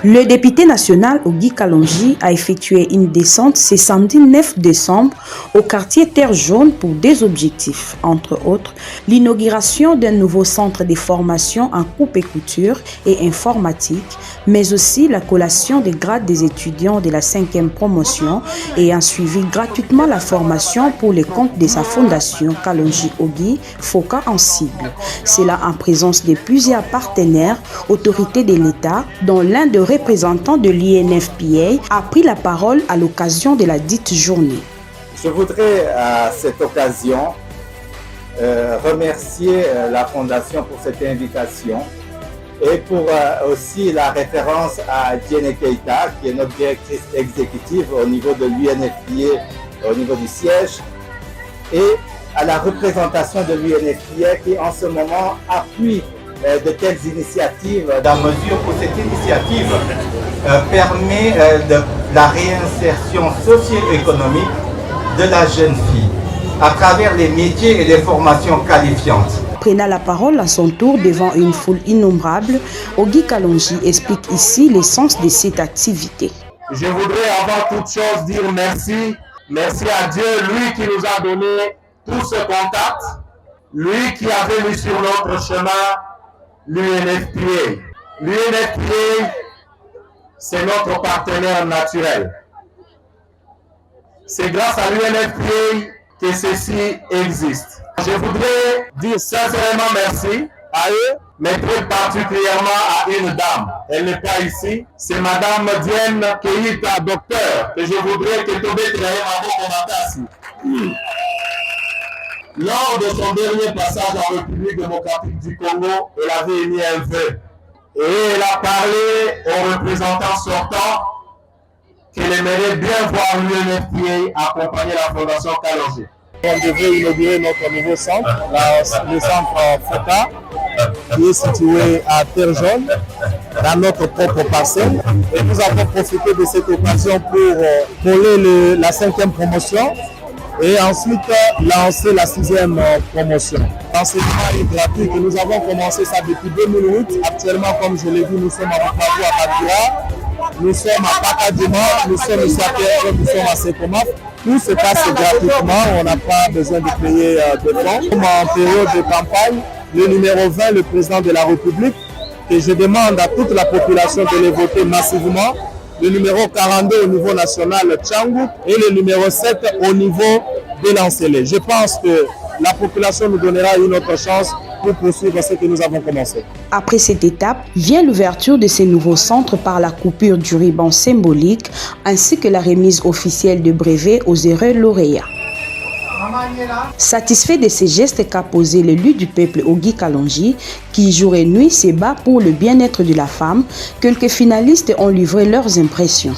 Le député national Ogi Kalonji a effectué une descente ce samedi 9 décembre au quartier Terre Jaune pour des objectifs, entre autres l'inauguration d'un nouveau centre de formation en coupe et couture et informatique, mais aussi la collation des grades des étudiants de la 5e promotion et a suivi gratuitement la formation pour les comptes de sa fondation Kalonji Ogi Foka en cible. Cela en présence de plusieurs partenaires, autorités de l'État, dont l'un des représentants de l'UNFPA a pris la parole à l'occasion de la dite journée. Je voudrais à cette occasion remercier la Fondation pour cette invitation et pour aussi la référence à Diène Keita, qui est notre directrice exécutive au niveau de l'UNFPA, au niveau du siège, et à la représentation de l'UNFPA qui en ce moment appuie de telles initiatives, dans mesure où cette initiative permet de la réinsertion socio-économique de la jeune fille à travers les métiers et les formations qualifiantes. Prenant la parole à son tour devant une foule innombrable, Ogi Kalonji explique ici l'essence de cette activité. Je voudrais avant toute chose dire merci. Merci à Dieu, lui qui nous a donné tout ce contact, lui qui avait mis sur notre chemin l'UNFPA. L'UNFPA, c'est notre partenaire naturel. C'est grâce à l'UNFPA que ceci existe. Je voudrais dire sincèrement merci à eux, mais plus particulièrement à une dame. Elle n'est pas ici. C'est Madame Diène Keita, docteur, que je voudrais que Tobé travaille à Lors de son dernier passage en République démocratique du Congo, elle avait émis un vœu. Et elle a parlé aux représentants sortants qu'elle aimerait bien voir l'UNFPA accompagner la Fondation Kalonji. On devait inaugurer notre nouveau centre, le centre FOCA, qui est situé à Terre Jaune, dans notre propre parcelle. Et nous avons profité de cette occasion pour coller la 5e promotion et ensuite lancer la 6e promotion. L'enseignement est gratuit et nous avons commencé ça depuis 2008. Actuellement, comme je l'ai dit, nous sommes à Bukavu, à Badira, nous sommes à Pakadima, nous sommes ici à Terre, nous sommes à Sekomaf. Tout se passe gratuitement, on n'a pas besoin de payer de fonds. Comme en période de campagne, le numéro 20, le président de la République, que je demande à toute la population de les voter massivement, le numéro 42 au niveau national, Tchangou, et le numéro 7 au niveau de l'Ancélé. Je pense que la population nous donnera une autre chance pour poursuivre ce que nous avons commencé. Après cette étape, vient l'ouverture de ces nouveaux centres par la coupure du ruban symbolique ainsi que la remise officielle de brevets aux heureux lauréats. Satisfait de ces gestes qu'a posé l'élu du peuple Ogi Kalonji, qui jour et nuit se bat pour le bien-être de la femme, quelques finalistes ont livré leurs impressions.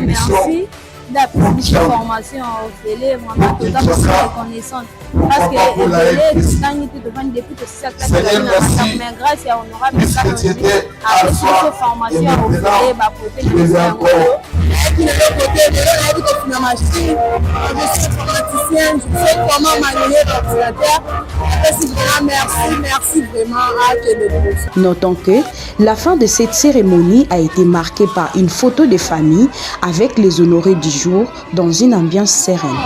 Merci. La petite formation au télé, vraiment, totalement reconnaissante. Parce que le télé, c'est un outil de vendre depuis que c'est ça, mais grâce à Honorable Kalonji, avec cette formation au télé, pour que les gens et puis de l'autre côté, je suis informaticien, je sais comment manier l'ordinateur. Merci vraiment à Québec. Notons que la fin de cette cérémonie a été marquée par une photo de famille avec les honorés du jour dans une ambiance sereine.